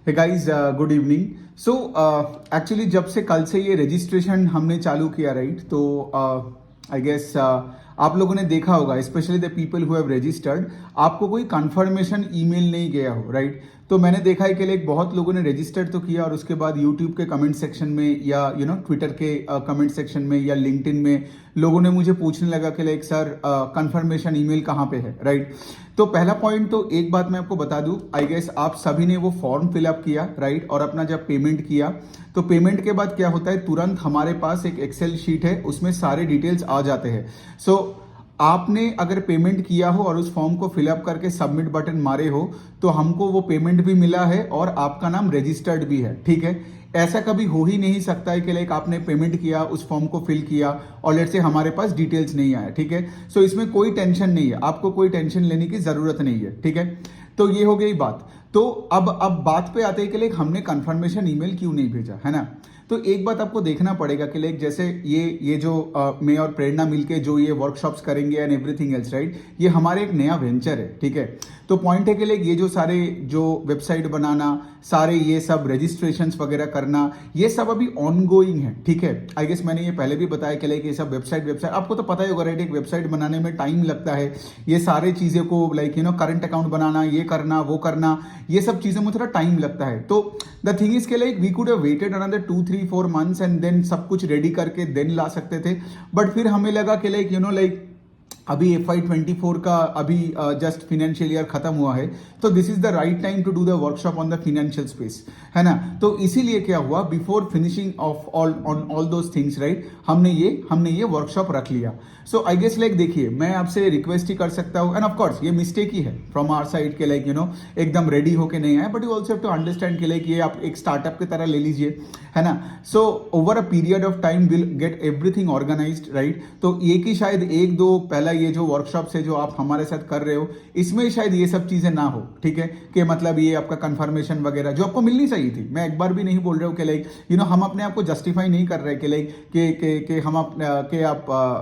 हे guys, good evening. So actually जब से कल से ये रजिस्ट्रेशन हमने चालू किया, राइट, तो आई गेस आप लोगों ने देखा होगा, specially the people who have registered, आपको कोई कंफर्मेशन ईमेल नहीं गया हो, राइट। तो मैंने देखा है कि लाइक बहुत लोगों ने रजिस्टर्ड तो किया और उसके बाद यूट्यूब के कमेंट सेक्शन में या ट्विटर के कमेंट सेक्शन में या लिंक्डइन में लोगों ने मुझे पूछने लगा कि लाइक सर कंफर्मेशन ईमेल कहाँ पे है, राइट। तो पहला पॉइंट, तो एक बात मैं आपको बता दूं, आई गेस आप सभी ने वो फॉर्म फिलअप किया, राइट, और अपना जब पेमेंट किया तो पेमेंट के बाद क्या होता है, तुरंत हमारे पास एक एक्सेल शीट है, उसमें सारे डिटेल्स आ जाते हैं। सो आपने अगर पेमेंट किया हो और उस फॉर्म को फिलअप करके सबमिट बटन मारे हो तो हमको वो पेमेंट भी मिला है और आपका नाम रजिस्टर्ड भी है, ठीक है। ऐसा कभी हो ही नहीं सकता है कि लाइक आपने पेमेंट किया, उस फॉर्म को फिल किया और लेट से हमारे पास डिटेल्स नहीं आया, ठीक है। सो इसमें कोई टेंशन नहीं है, आपको कोई टेंशन लेने की जरूरत नहीं है, ठीक है। तो ये हो गई बात। तो अब बात पे आते हैं कि लाइक हमने कंफर्मेशन ईमेल क्यों नहीं भेजा, है ना। तो एक बात आपको देखना पड़ेगा कि लाइक जैसे ये जो मैं और प्रेरणा मिलके जो ये वर्कशॉप्स करेंगे एंड एवरीथिंग एल्स, राइट, ये हमारे एक नया वेंचर है, ठीक है। तो पॉइंट है कि लाइक ये जो सारे जो वेबसाइट बनाना, सारे ये सब रजिस्ट्रेशंस वगैरह करना, ये सब अभी ऑन गोइंग है, ठीक है। आई गेस मैंने ये पहले भी बताया कि लाइक ये सब वेबसाइट आपको तो पता ही होगा, राइट, एक वेबसाइट बनाने में टाइम लगता है। ये सारे चीजें को लाइक करंट अकाउंट बनाना, ये करना वो करना, ये सब चीजों में थोड़ा टाइम लगता है। तो द थिंग इज के like we could have waited another 2-3-4 months and then सब कुछ रेडी करके देन ला सकते थे। बट फिर हमें लगा कि लाइक अभी FY24 का अभी जस्ट फाइनेंशियल ईयर खत्म हुआ है, तो this is the right time to do the workshop on the financial space, है ना। तो इसीलिए क्या हुआ, before finishing off all those things, right, हमने ये वर्कशॉप रख लिया। सो आई गेस लाइक देखिए, मैं आपसे रिक्वेस्ट ही कर सकता हूँ, एंड ऑफ कोर्स ये मिस्टेक ही है फ्रॉम आवर साइड के लाइक एकदम रेडी होके नहीं आए, but you also have to understand के लाइक ये आप एक स्टार्टअप की तरह ले लीजिए, है ना। So over a period of time will get everything organized, right. तो एक ही शायद एक दो पहला ये जो वर्कशॉप है जो आप हमारे साथ कर रहे हो, इसमें शायद ये सब चीजें ना हो, ठीक है, कि मतलब ये आपका कंफर्मेशन वगैरह जो आपको मिलनी चाहिए थी। मैं एक बार भी नहीं बोल रहा हूँ कि लाइक हम अपने आप को जस्टिफाई नहीं कर रहे कि लाइक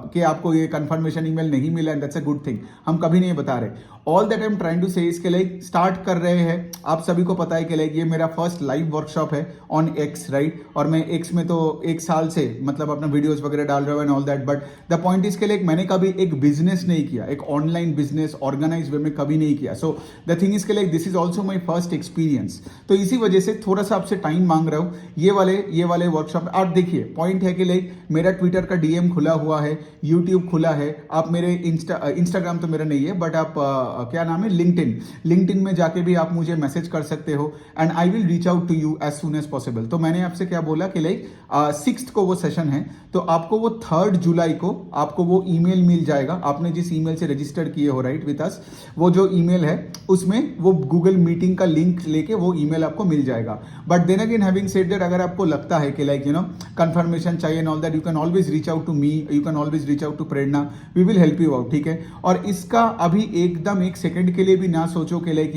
के आपको ये कंफर्मेशन ईमेल नहीं मिला and that's a good thing, हम कभी नहीं बता रहे। All that I am trying to say इसके लाइक स्टार्ट कर रहे हैं। आप सभी को पता है कि लाइक ये मेरा फर्स्ट लाइव वर्कशॉप है ऑन एक्स, राइट, और मैं एक्स में तो 1 साल से मतलब अपना वीडियोस वगैरह डाल रहा हूँ and all that. But the point is के लाइक मैंने कभी एक बिजनेस नहीं किया, एक ऑनलाइन बिजनेस ऑर्गेनाइज वे में कभी नहीं किया। सो द थिंग इज के like this is also my first experience. तो इसी वजह से थोड़ा सा आपसे टाइम मांग रहा हूँ ये वाले वर्कशॉप। आप देखिए, पॉइंट है कि लाइक मेरा ट्विटर का डीएम खुला हुआ है, यूट्यूब खुला है, आप मेरे इंस्टाग्राम तो मेरा नहीं है, बट आप क्या नाम है, लिंक्डइन में जाके भी आप मुझे मैसेज कर सकते हो and I will reach out to you as soon as possible. तो मैंने आपसे क्या बोला कि लाइक 6th को वो सेशन है, तो आपको वो 3rd जुलाई को आपको वो ईमेल मिल जाएगा। आपने जिस ईमेल से रजिस्टर किए हो, राइट, विद अस, वो जो ईमेल है उसमें वो गूगल मीटिंग का लिंक लेके वो ईमेल आपको मिल जाएगा। But then again having said that, अगर आपको लगता है कि लाइक कंफर्मेशन चाहिए and all that, you can always reach out to me, you can always reach out to Prerna, we will help you out, ठीक है। और इसका अभी एकदम 1 सेकंड के लिए भी ना सोचो कि लाइक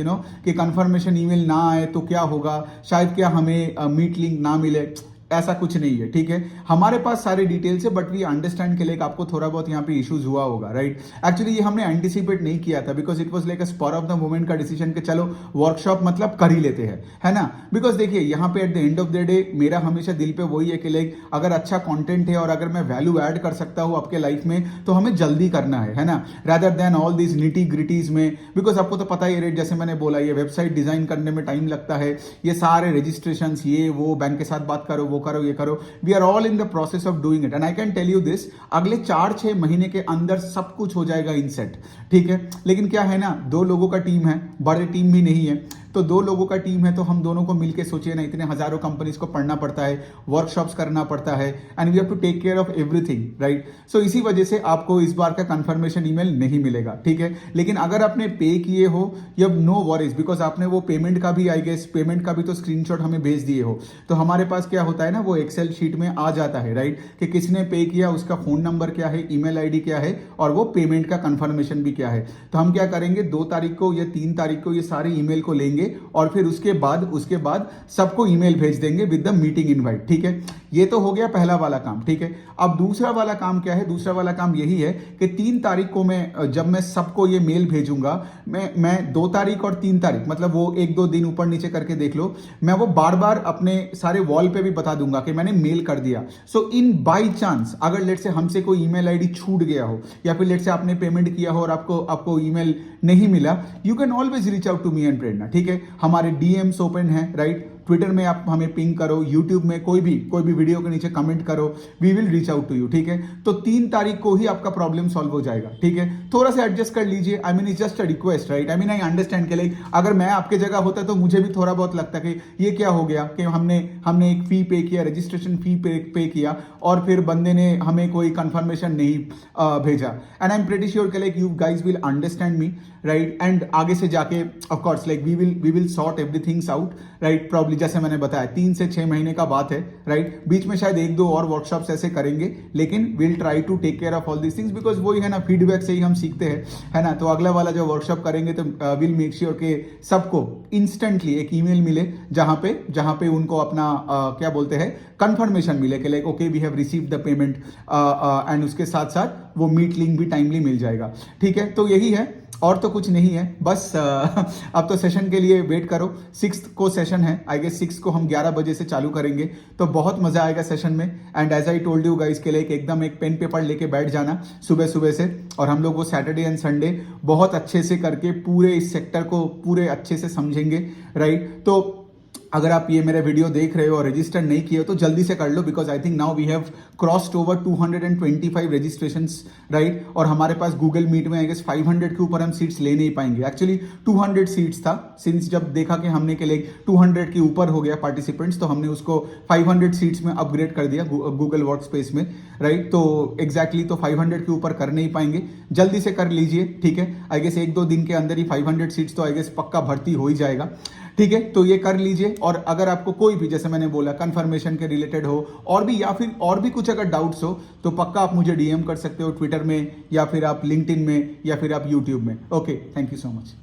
कि कंफर्मेशन ईमेल ना आए तो क्या होगा, शायद क्या हमें मीट लिंक ना मिले, ऐसा कुछ नहीं है, ठीक है। हमारे पास सारे डिटेल्स है, बट वी अंडरस्टैंड के लाइक आपको थोड़ा बहुत यहाँ पे इश्यूज हुआ होगा, राइट। एक्चुअली ये हमने एंटिसिपेट नहीं किया था, because it was like a spur of the moment का डिसीजन कि चलो वर्कशॉप मतलब कर ही लेते हैं, है ना। बिकॉज देखिए यहाँ पे at the end of the day मेरा हमेशा दिल पे वही है कि लाइक अगर अच्छा कंटेंट है और अगर मैं वैल्यू ऐड कर सकता हूँ आपके लाइफ में तो हमें जल्दी करना है ना, rather than all this nitty gritties में। बिकॉज आपको तो पता ही है, जैसे मैंने बोला, ये वेबसाइट डिजाइन करने में टाइम लगता है, ये सारे रजिस्ट्रेशन, ये वो, बैंक के साथ बात करो, वो करो, ये करो, we are all in the process of doing it and I can tell you this, अगले 4-6 महीने के अंदर सब कुछ हो जाएगा इन सेट, ठीक है। लेकिन क्या है ना, 2 लोगों का टीम है, बड़े टीम भी नहीं है, तो 2 लोगों का टीम है, तो हम दोनों को मिलकर सोचिए ना, इतने हजारों कंपनीज को पढ़ना पड़ता है, वर्कशॉप्स करना पड़ता है, and we have to take care of everything, right. So इसी वजह से आपको इस बार का कंफर्मेशन ईमेल नहीं मिलेगा, ठीक है। लेकिन अगर आपने पे किए हो, you have no worries, because आपने वो पेमेंट का भी, आई गेस पेमेंट का भी तो स्क्रीनशॉट हमें भेज दिए हो, तो हमारे पास क्या होता है ना, वो एक्सेल शीट में आ जाता है, राइट, कि किसने पे किया, उसका फोन नंबर क्या है, ईमेल आईडी क्या है, और वो पेमेंट का कंफर्मेशन भी क्या है। तो हम क्या करेंगे, 2 तारीख को या 3 तारीख को ये सारे ईमेल को लेंगे करेंगे और फिर उसके बाद सबको ईमेल भेज देंगे विद द मीटिंग इनवाइट, ठीक है। ये तो हो गया पहला वाला काम, ठीक है। अब दूसरा वाला काम क्या है? दूसरा वाला काम यही है कि 3 तारीख को जब मैं सबको ये मेल भेजूंगा, मैं 2 तारीख और 3 तारीख, मतलब वो 1-2 दिन ऊपर नीचे करके देख लो, मैं वो बार बार अपने सारे वॉल पे भी बता दूंगा कि मैंने मेल कर दिया। सो इन बाई चांस अगर लेट से हमसे कोई ईमेल आईडी छूट गया हो या फिर लेट से आपने पेमेंट किया हो और आपको ईमेल नहीं मिला, you can always reach out to me and Prerna, ठीक है। हमारे डीएम्स ओपन है, राइट। ट्विटर में आप हमें पिंग करो, यूट्यूब में कोई भी वीडियो के नीचे कमेंट करो, we will reach out to you, ठीक है। तो 3 तारीख को ही आपका प्रॉब्लम सॉल्व हो जाएगा, ठीक है। थोड़ा सा एडजस्ट कर लीजिए। I mean it's just a request, right. I mean I understand के लाइक अगर मैं आपके जगह होता तो मुझे भी थोड़ा बहुत लगता कि ये क्या हो गया कि हमने एक फी पे किया, रजिस्ट्रेशन फी पे किया और फिर बंदे ने हमें कोई कंफर्मेशन नहीं भेजा। And I am pretty sure कि like you guys will understand me, right. And आगे से जाके of course like we will sort everythings out, right. Probably जैसे मैंने बताया 3 से 6 महीने का बात है, राइट। बीच में शायद 1-2 और वर्कशॉप्स ऐसे करेंगे, लेकिन will try to take care of all this things, because वही है ना, फीडबैक से ही हम सीखते हैं, है ना। तो अगला वाला जो वर्कशॉप करेंगे तो विल मेक श्योर कि सबको इंस्टेंटली एक ईमेल मिले जहां पे उनको अपना क्या बोलते हैं कंफर्मेशन मिले कि like okay we have received the payment, and उसके साथ साथ वो मीट लिंक भी टाइमली मिल जाएगा, ठीक है। तो यही है, और तो कुछ नहीं है, बस अब तो सेशन के लिए वेट करो। 6th को सेशन है, आई गेस 6 को हम 11 बजे से चालू करेंगे, तो बहुत मजा आएगा सेशन में। And as I told you guys के लिए एकदम एक पेन पेपर लेके बैठ जाना सुबह सुबह से, और हम लोग वो सैटरडे एंड संडे बहुत अच्छे से करके पूरे इस सेक्टर को पूरे अच्छे से समझेंगे, राइट। तो अगर आप ये मेरा वीडियो देख रहे हो और रजिस्टर नहीं किए हो तो जल्दी से कर लो, because I think now we have crossed over 225 registrations, right. और हमारे पास गूगल मीट में आई गेस 500 के ऊपर हम सीट्स ले नहीं पाएंगे। एक्चुअली 200 सीट्स था, सिंस जब देखा कि हमने के लिए 200 के ऊपर हो गया पार्टिसिपेंट्स, तो हमने उसको 500 सीट्स में अपग्रेड कर दिया गूगल वर्क स्पेस में, राइट। तो एग्जैक्टली तो 500 के ऊपर कर नहीं पाएंगे, जल्दी से कर लीजिए, ठीक है। आई गेस 1-2 दिन के अंदर ही 500 सीट्स तो आई गेस पक्का भर्ती हो ही जाएगा, ठीक है। तो ये कर लीजिए। और अगर आपको कोई भी, जैसे मैंने बोला, कंफर्मेशन के रिलेटेड हो और भी, या फिर और भी कुछ अगर डाउट्स हो, तो पक्का आप मुझे डीएम कर सकते हो ट्विटर में, या फिर आप लिंक्डइन में, या फिर आप यूट्यूब में। Okay, thank you so much.